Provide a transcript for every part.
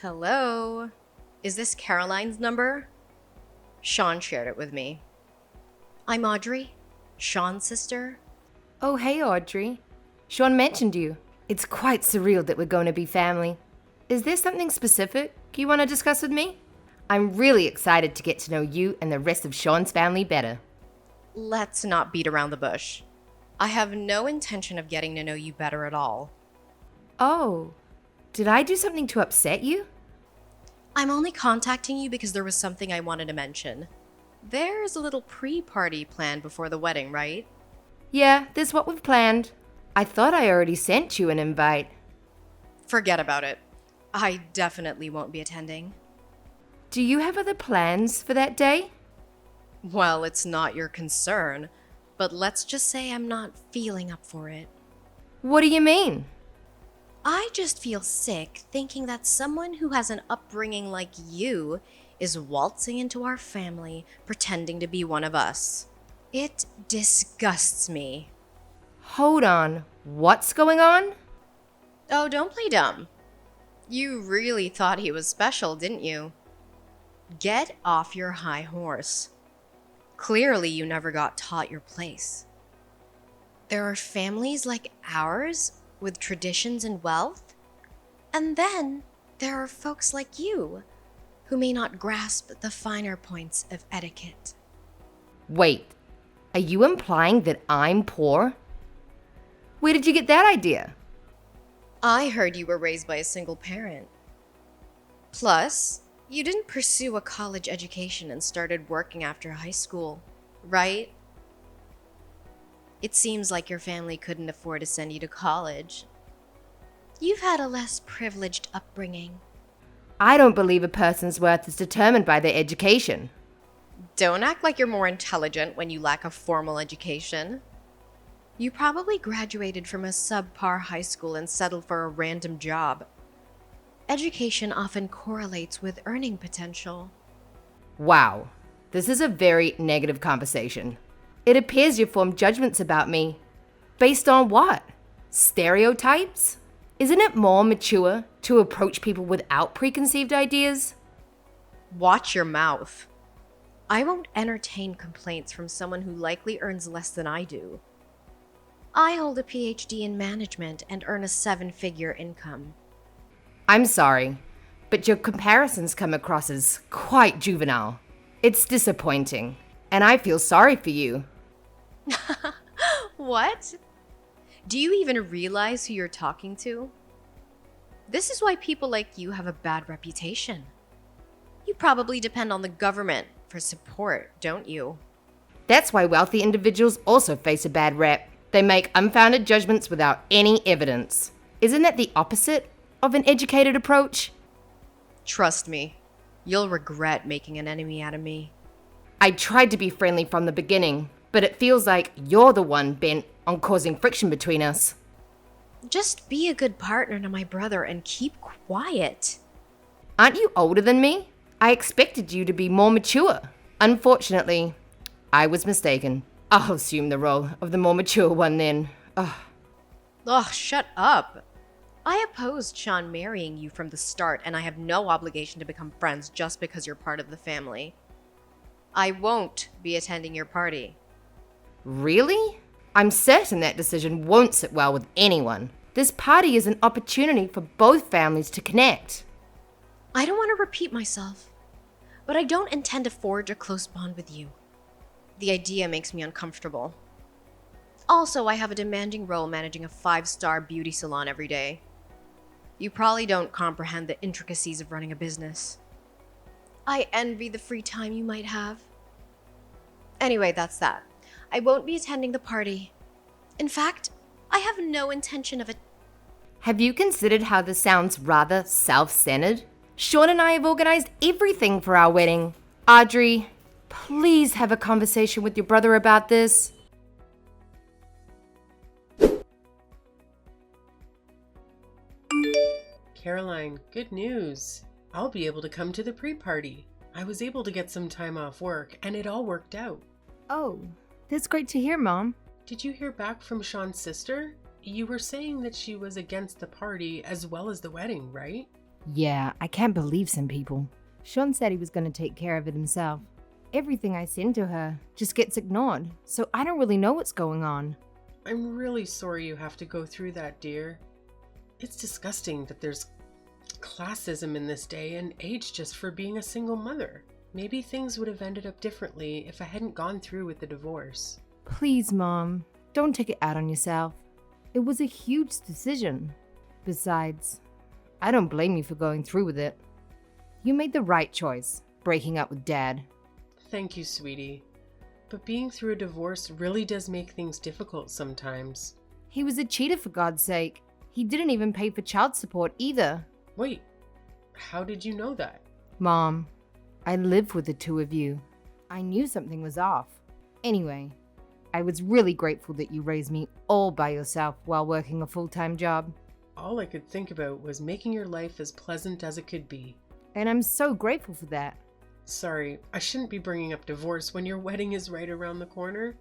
Hello? Is this Caroline's number? Sean shared it with me. I'm Audrey, Sean's sister. Oh, hey, Audrey. Sean mentioned you. It's quite surreal that we're going to be family. Is there something specific you want to discuss with me? I'm really excited to get to know you and the rest of Sean's family better. Let's not beat around the bush. I have no intention of getting to know you better at all. Oh, did I do something to upset you? I'm only contacting you because there was something I wanted to mention. There's a little pre-party planned before the wedding, right? Yeah, that's what we've planned. I thought I already sent you an invite. Forget about it. I definitely won't be attending. Do you have other plans for that day? Well, it's not your concern, but let's just say I'm not feeling up for it. What do you mean? I just feel sick thinking that someone who has an upbringing like you is waltzing into our family pretending to be one of us. It disgusts me. Hold on, what's going on? Oh, don't play dumb. You really thought he was special, didn't you? Get off your high horse. Clearly, you never got taught your place. There are families like ours with traditions and wealth, and then there are folks like you who may not grasp the finer points of etiquette. Wait, are you implying that I'm poor? Where did you get that idea? I heard you were raised by a single parent. Plus, you didn't pursue a college education and started working after high school, right? It seems like your family couldn't afford to send you to college. You've had a less privileged upbringing. I don't believe a person's worth is determined by their education. Don't act like you're more intelligent when you lack a formal education. You probably graduated from a subpar high school and settled for a random job. Education often correlates with earning potential. Wow, this is a very negative conversation. It appears you form judgments about me. Based on what? Stereotypes? Isn't it more mature to approach people without preconceived ideas? Watch your mouth. I won't entertain complaints from someone who likely earns less than I do. I hold a PhD in management and earn a 7-figure income. I'm sorry, but your comparisons come across as quite juvenile. It's disappointing, and I feel sorry for you. What? Do you even realize who you're talking to? This is why people like you have a bad reputation. You probably depend on the government for support, don't you? That's why wealthy individuals also face a bad rep. They make unfounded judgments without any evidence. Isn't that the opposite of an educated approach? Trust me, you'll regret making an enemy out of me. I tried to be friendly from the beginning, but it feels like you're the one bent on causing friction between us. Just be a good partner to my brother and keep quiet. Aren't you older than me? I expected you to be more mature. Unfortunately, I was mistaken. I'll assume the role of the more mature one then. Ugh. Ugh, shut up. I opposed Sean marrying you from the start, and I have no obligation to become friends just because you're part of the family. I won't be attending your party. Really? I'm certain that decision won't sit well with anyone. This party is an opportunity for both families to connect. I don't want to repeat myself, but I don't intend to forge a close bond with you. The idea makes me uncomfortable. Also, I have a demanding role managing a 5-star beauty salon every day. You probably don't comprehend the intricacies of running a business. I envy the free time you might have. Anyway, that's that. I won't be attending the party. In fact, I have no intention of it. Have you considered how this sounds rather self-centered? Sean and I have organized everything for our wedding. Audrey, please have a conversation with your brother about this. Caroline, good news. I'll be able to come to the pre-party. I was able to get some time off work, and it all worked out. Oh, that's great to hear, Mom. Did you hear back from Sean's sister? You were saying that she was against the party as well as the wedding, right? Yeah, I can't believe some people. Sean said he was going to take care of it himself. Everything I send to her just gets ignored, so I don't really know what's going on. I'm really sorry you have to go through that, dear. It's disgusting that there's classism in this day and age just for being a single mother. Maybe things would have ended up differently if I hadn't gone through with the divorce. Please, Mom, don't take it out on yourself. It was a huge decision. Besides, I don't blame you for going through with it. You made the right choice, breaking up with Dad. Thank you, sweetie. But being through a divorce really does make things difficult sometimes. He was a cheater, for God's sake. He didn't even pay for child support either. Wait, how did you know that? Mom, I live with the two of you. I knew something was off. Anyway, I was really grateful that you raised me all by yourself while working a full-time job. All I could think about was making your life as pleasant as it could be. And I'm so grateful for that. Sorry, I shouldn't be bringing up divorce when your wedding is right around the corner.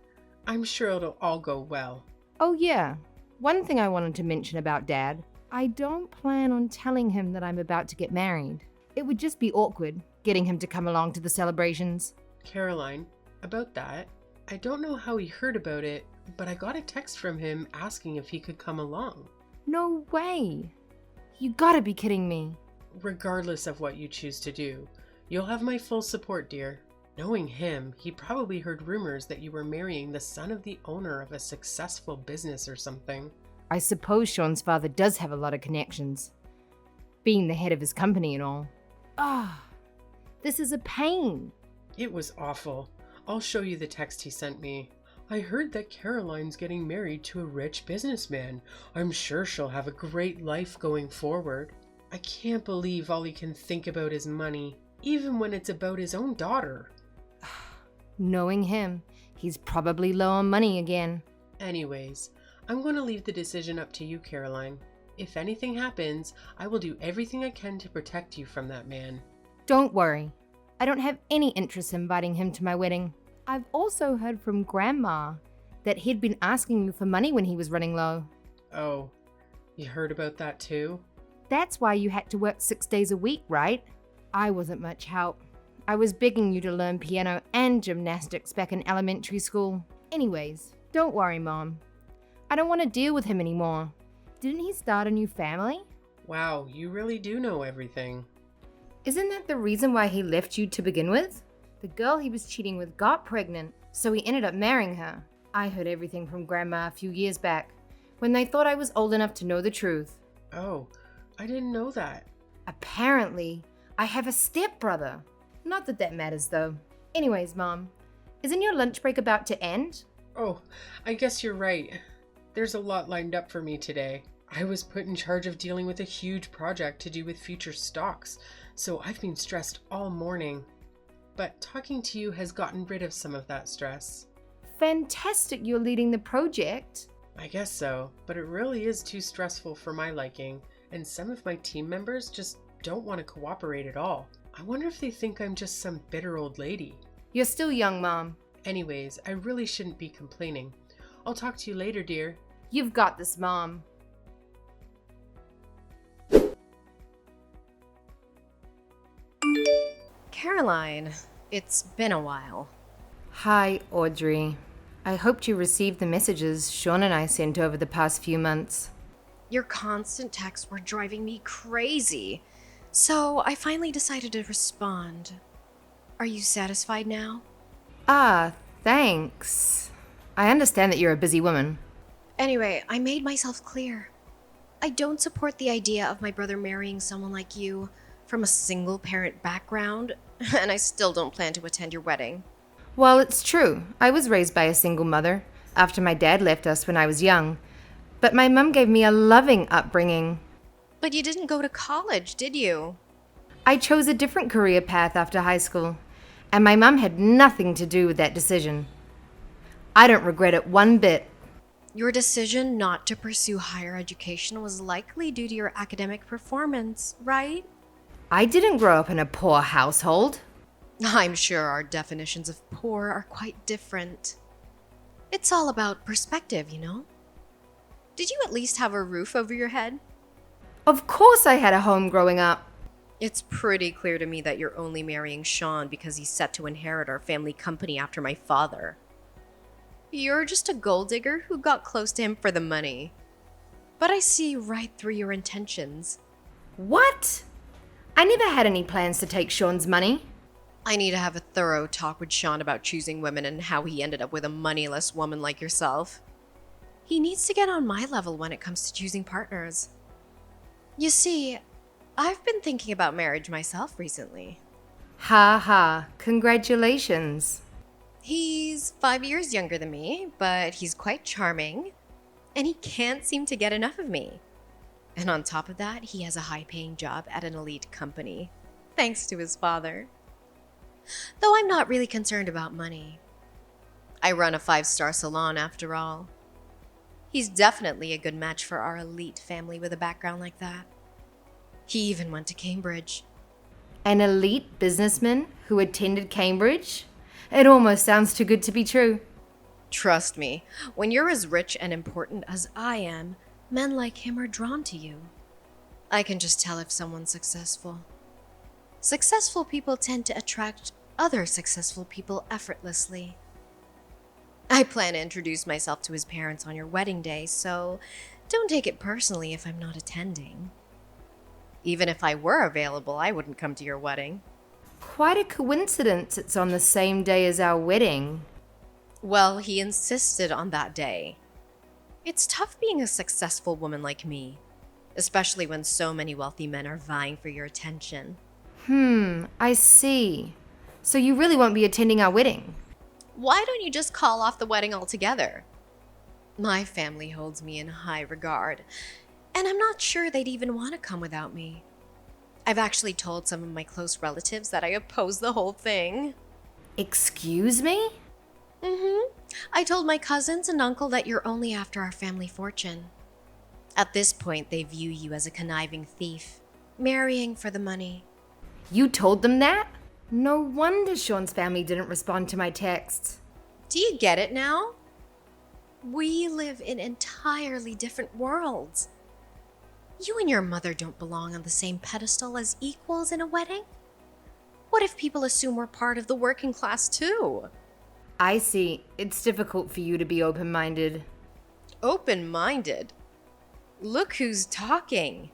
I'm sure it'll all go well. Oh yeah, one thing I wanted to mention about Dad. I don't plan on telling him that I'm about to get married. It would just be awkward, getting him to come along to the celebrations. Caroline, about that, I don't know how he heard about it, but I got a text from him asking if he could come along. No way! You gotta be kidding me. Regardless of what you choose to do, you'll have my full support, dear. Knowing him, he probably heard rumors that you were marrying the son of the owner of a successful business or something. I suppose Sean's father does have a lot of connections, being the head of his company and all. This is a pain. It was awful. I'll show you the text he sent me. I heard that Caroline's getting married to a rich businessman. I'm sure she'll have a great life going forward. I can't believe all he can think about is money, even when it's about his own daughter. Knowing him, he's probably low on money again. Anyways, I'm going to leave the decision up to you, Caroline. If anything happens, I will do everything I can to protect you from that man. Don't worry. I don't have any interest in inviting him to my wedding. I've also heard from Grandma that he'd been asking you for money when he was running low. Oh, you heard about that too? That's why you had to work 6 days a week, right? I wasn't much help. I was begging you to learn piano and gymnastics back in elementary school. Anyways, don't worry, Mom. I don't want to deal with him anymore. Didn't he start a new family? Wow, you really do know everything. Isn't that the reason why he left you to begin with? The girl he was cheating with got pregnant, so he ended up marrying her. I heard everything from Grandma a few years back, when they thought I was old enough to know the truth. Oh, I didn't know that. Apparently, I have a stepbrother. Not that that matters, though. Anyways, Mom, isn't your lunch break about to end? Oh, I guess you're right. There's a lot lined up for me today. I was put in charge of dealing with a huge project to do with future stocks, so I've been stressed all morning. But talking to you has gotten rid of some of that stress. Fantastic you're leading the project. I guess so, but it really is too stressful for my liking, and some of my team members just don't want to cooperate at all. I wonder if they think I'm just some bitter old lady. You're still young, Mom. Anyways, I really shouldn't be complaining. I'll talk to you later, dear. You've got this, Mom. Caroline, it's been a while. Hi, Audrey. I hoped you received the messages Sean and I sent over the past few months. Your constant texts were driving me crazy, so I finally decided to respond. Are you satisfied now? Thanks. I understand that you're a busy woman. Anyway, I made myself clear. I don't support the idea of my brother marrying someone like you from a single-parent background, and I still don't plan to attend your wedding. Well, it's true. I was raised by a single mother after my dad left us when I was young, but my mum gave me a loving upbringing. But you didn't go to college, did you? I chose a different career path after high school, and my mum had nothing to do with that decision. I don't regret it one bit. Your decision not to pursue higher education was likely due to your academic performance, right? I didn't grow up in a poor household. I'm sure our definitions of poor are quite different. It's all about perspective, you know? Did you at least have a roof over your head? Of course I had a home growing up. It's pretty clear to me that you're only marrying Sean because he's set to inherit our family company after my father. You're just a gold digger who got close to him for the money. But I see right through your intentions. What? I never had any plans to take Sean's money. I need to have a thorough talk with Sean about choosing women and how he ended up with a moneyless woman like yourself. He needs to get on my level when it comes to choosing partners. You see, I've been thinking about marriage myself recently. Ha ha, congratulations. He's 5 years younger than me, but he's quite charming, and he can't seem to get enough of me. And on top of that, he has a high-paying job at an elite company, thanks to his father. Though I'm not really concerned about money. I run a 5-star salon after all. He's definitely a good match for our elite family with a background like that. He even went to Cambridge. An elite businessman who attended Cambridge? It almost sounds too good to be true. Trust me, when you're as rich and important as I am, men like him are drawn to you. I can just tell if someone's successful. Successful people tend to attract other successful people effortlessly. I plan to introduce myself to his parents on your wedding day, so don't take it personally if I'm not attending. Even if I were available, I wouldn't come to your wedding. Quite a coincidence it's on the same day as our wedding. Well, he insisted on that day. It's tough being a successful woman like me, especially when so many wealthy men are vying for your attention. I see. So you really won't be attending our wedding? Why don't you just call off the wedding altogether? My family holds me in high regard, and I'm not sure they'd even want to come without me. I've actually told some of my close relatives that I oppose the whole thing. Excuse me? I told my cousins and uncle that you're only after our family fortune. At this point, they view you as a conniving thief, marrying for the money. You told them that? No wonder Sean's family didn't respond to my texts. Do you get it now? We live in entirely different worlds. You and your mother don't belong on the same pedestal as equals in a wedding. What if people assume we're part of the working class too? I see. It's difficult for you to be open-minded. Open-minded? Look who's talking.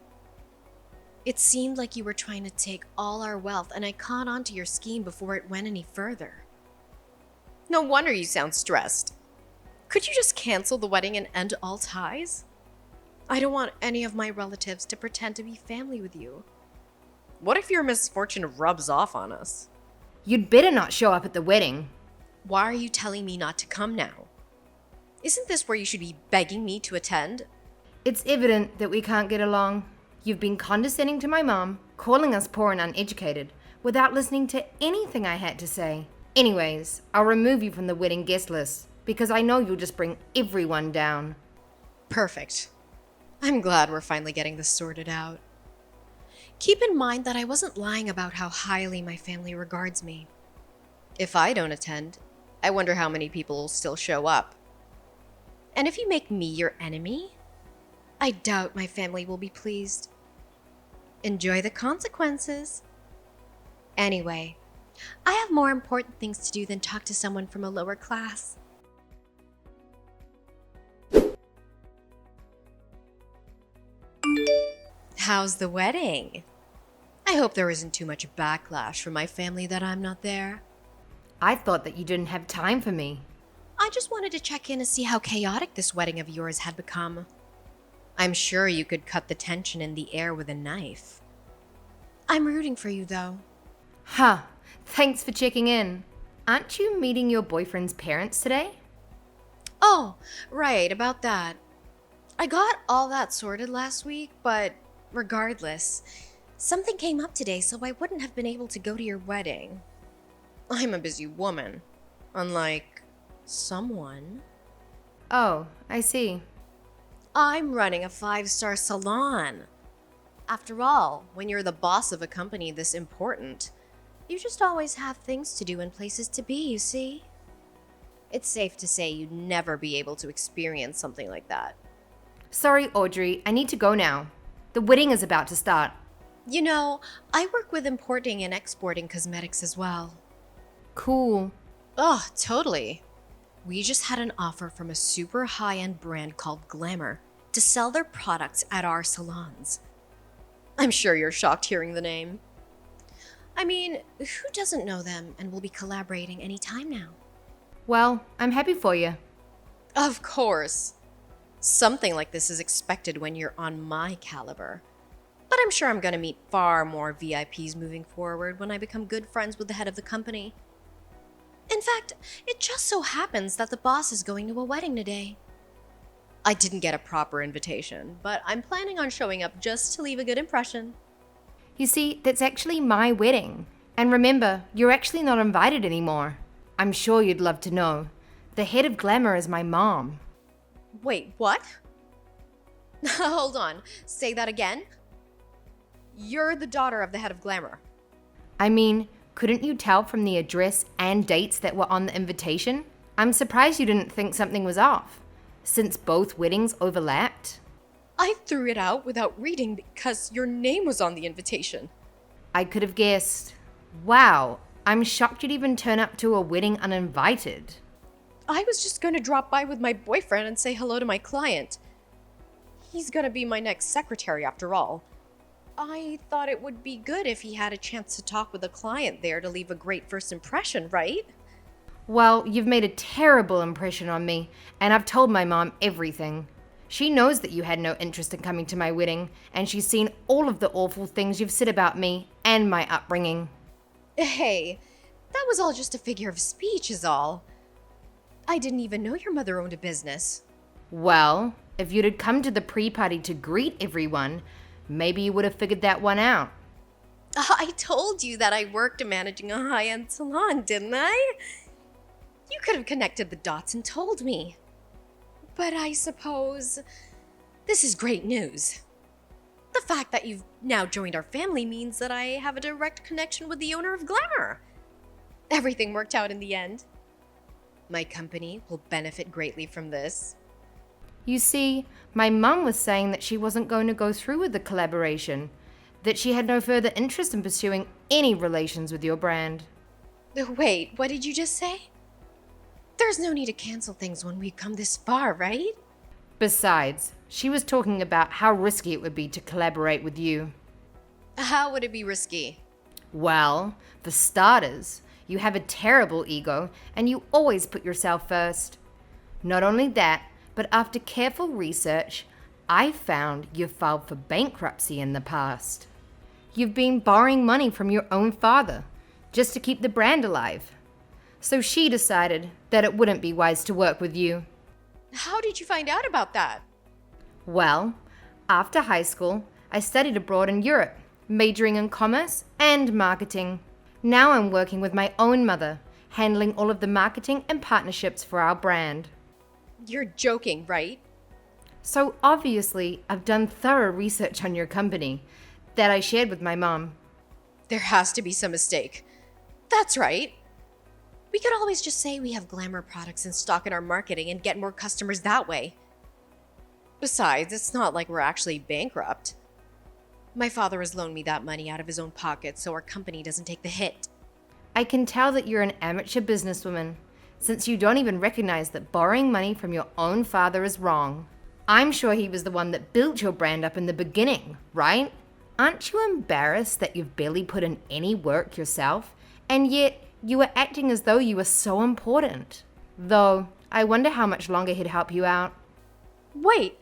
It seemed like you were trying to take all our wealth, and I caught on to your scheme before it went any further. No wonder you sound stressed. Could you just cancel the wedding and end all ties? I don't want any of my relatives to pretend to be family with you. What if your misfortune rubs off on us? You'd better not show up at the wedding. Why are you telling me not to come now? Isn't this where you should be begging me to attend? It's evident that we can't get along. You've been condescending to my mom, calling us poor and uneducated, without listening to anything I had to say. Anyways, I'll remove you from the wedding guest list, because I know you'll just bring everyone down. Perfect. I'm glad we're finally getting this sorted out. Keep in mind that I wasn't lying about how highly my family regards me. If I don't attend, I wonder how many people will still show up. And if you make me your enemy, I doubt my family will be pleased. Enjoy the consequences. Anyway, I have more important things to do than talk to someone from a lower class. How's the wedding? I hope there isn't too much backlash from my family that I'm not there. I thought that you didn't have time for me. I just wanted to check in to see how chaotic this wedding of yours had become. I'm sure you could cut the tension in the air with a knife. I'm rooting for you, though. Huh, thanks for checking in. Aren't you meeting your boyfriend's parents today? Oh, right, about that. I got all that sorted last week, but regardless, something came up today, so I wouldn't have been able to go to your wedding. I'm a busy woman, unlike someone. Oh, I see. I'm running a 5-star salon. After all, when you're the boss of a company this important, you just always have things to do and places to be, you see? It's safe to say you'd never be able to experience something like that. Sorry, Audrey, I need to go now. The wedding is about to start. You know, I work with importing and exporting cosmetics as well. Cool. Oh, totally. We just had an offer from a super high-end brand called Glamour to sell their products at our salons. I'm sure you're shocked hearing the name. I mean, who doesn't know them and will be collaborating anytime now? Well, I'm happy for you. Of course. Something like this is expected when you're on my caliber. But I'm sure I'm going to meet far more VIPs moving forward when I become good friends with the head of the company. In fact, it just so happens that the boss is going to a wedding today. I didn't get a proper invitation, but I'm planning on showing up just to leave a good impression. You see, that's actually my wedding. And remember, you're actually not invited anymore. I'm sure you'd love to know. The head of Glamour is my mom. Wait, what? Hold on, say that again? You're the daughter of the head of Glamour. I mean, couldn't you tell from the address and dates that were on the invitation? I'm surprised you didn't think something was off, since both weddings overlapped. I threw it out without reading because your name was on the invitation. I could have guessed. Wow, I'm shocked you'd even turn up to a wedding uninvited. I was just going to drop by with my boyfriend and say hello to my client. He's going to be my next secretary after all. I thought it would be good if he had a chance to talk with a client there to leave a great first impression, right? Well, you've made a terrible impression on me, and I've told my mom everything. She knows that you had no interest in coming to my wedding, and she's seen all of the awful things you've said about me and my upbringing. Hey, that was all just a figure of speech is all. I didn't even know your mother owned a business. Well, if you'd had come to the pre-party to greet everyone, maybe you would have figured that one out. I told you that I worked managing a high-end salon, didn't I? You could have connected the dots and told me. But I suppose this is great news. The fact that you've now joined our family means that I have a direct connection with the owner of Glamour. Everything worked out in the end. My company will benefit greatly from this. You see, my mum was saying that she wasn't going to go through with the collaboration, that she had no further interest in pursuing any relations with your brand. Wait, what did you just say? There's no need to cancel things when we've come this far, right? Besides, she was talking about how risky it would be to collaborate with you. How would it be risky? Well, for starters, you have a terrible ego and you always put yourself first. Not only that, but after careful research, I found you've filed for bankruptcy in the past. You've been borrowing money from your own father just to keep the brand alive. So she decided that it wouldn't be wise to work with you. How did you find out about that? Well, after high school, I studied abroad in Europe, majoring in commerce and marketing. Now I'm working with my own mother, handling all of the marketing and partnerships for our brand. You're joking, right? So obviously, I've done thorough research on your company that I shared with my mom. There has to be some mistake. That's right. We could always just say we have Glamour products in stock in our marketing and get more customers that way. Besides, it's not like we're actually bankrupt. My father has loaned me that money out of his own pocket so our company doesn't take the hit. I can tell that you're an amateur businesswoman, since you don't even recognize that borrowing money from your own father is wrong. I'm sure he was the one that built your brand up in the beginning, right? Aren't you embarrassed that you've barely put in any work yourself, and yet you were acting as though you were so important? Though, I wonder how much longer he'd help you out. Wait!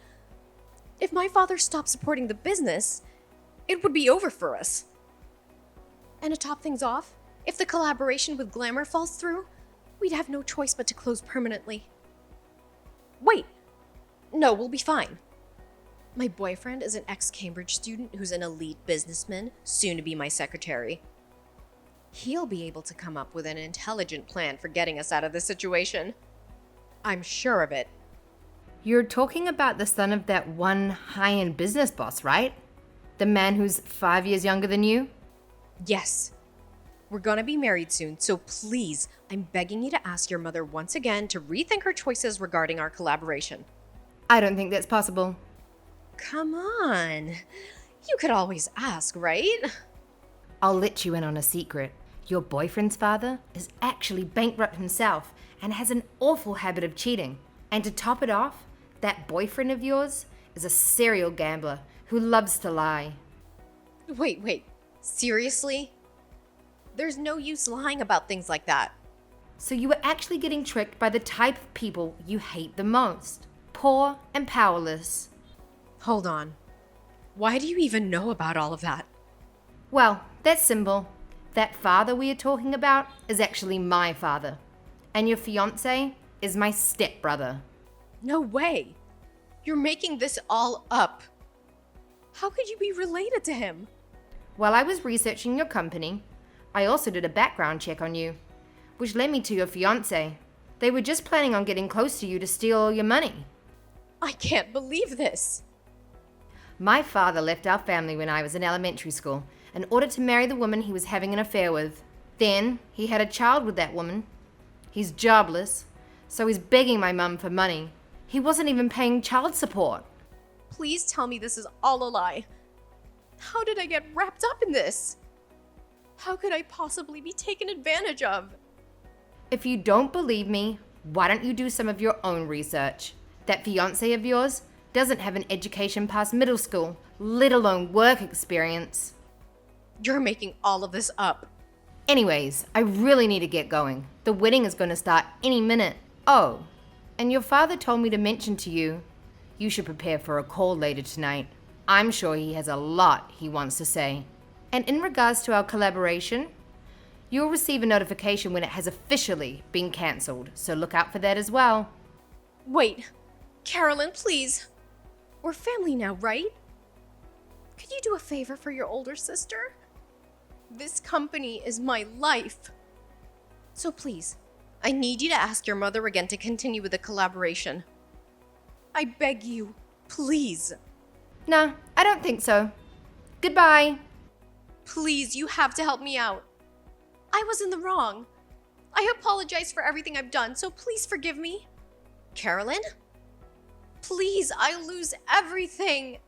If my father stopped supporting the business, it would be over for us. And to top things off, if the collaboration with Glamour falls through, we'd have no choice but to close permanently. Wait! No, we'll be fine. My boyfriend is an ex-Cambridge student who's an elite businessman, soon to be my secretary. He'll be able to come up with an intelligent plan for getting us out of this situation. I'm sure of it. You're talking about the son of that one high-end business boss, right? The man who's 5 years younger than you? Yes. We're gonna be married soon, so please, I'm begging you to ask your mother once again to rethink her choices regarding our collaboration. I don't think that's possible. Come on. You could always ask, right? I'll let you in on a secret. Your boyfriend's father is actually bankrupt himself and has an awful habit of cheating. And to top it off, that boyfriend of yours is a serial gambler who loves to lie. Wait. Seriously? There's no use lying about things like that. So you were actually getting tricked by the type of people you hate the most. Poor and powerless. Hold on. Why do you even know about all of that? Well, that's simple. That father we are talking about is actually my father. And your fiancé is my stepbrother. No way. You're making this all up. How could you be related to him? While I was researching your company, I also did a background check on you, which led me to your fiancé. They were just planning on getting close to you to steal all your money. I can't believe this. My father left our family when I was in elementary school in order to marry the woman he was having an affair with. Then he had a child with that woman. He's jobless, so he's begging my mum for money. He wasn't even paying child support. Please tell me this is all a lie. How did I get wrapped up in this? How could I possibly be taken advantage of? If you don't believe me, why don't you do some of your own research? That fiancé of yours doesn't have an education past middle school, let alone work experience. You're making all of this up. Anyways, I really need to get going. The wedding is going to start any minute. Oh, and your father told me to mention to you, you should prepare for a call later tonight. I'm sure he has a lot he wants to say. And in regards to our collaboration, you'll receive a notification when it has officially been cancelled, so look out for that as well. Wait, Carolyn, please. We're family now, right? Could you do a favor for your older sister? This company is my life. So please, I need you to ask your mother again to continue with the collaboration. I beg you, please. Nah, I don't think so. Goodbye. Please, you have to help me out. I was in the wrong. I apologize for everything I've done, so please forgive me. Carolyn? Please, I lose everything.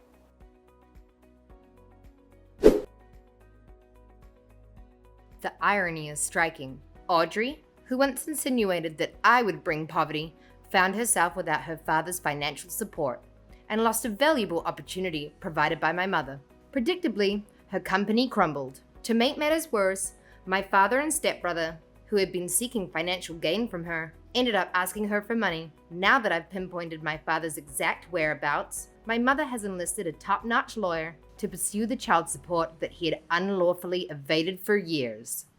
The irony is striking. Audrey, who once insinuated that I would bring poverty, found herself without her father's financial support and lost a valuable opportunity provided by my mother. Predictably, her company crumbled. To make matters worse, my father and stepbrother, who had been seeking financial gain from her, ended up asking her for money. Now that I've pinpointed my father's exact whereabouts, my mother has enlisted a top-notch lawyer to pursue the child support that he had unlawfully evaded for years.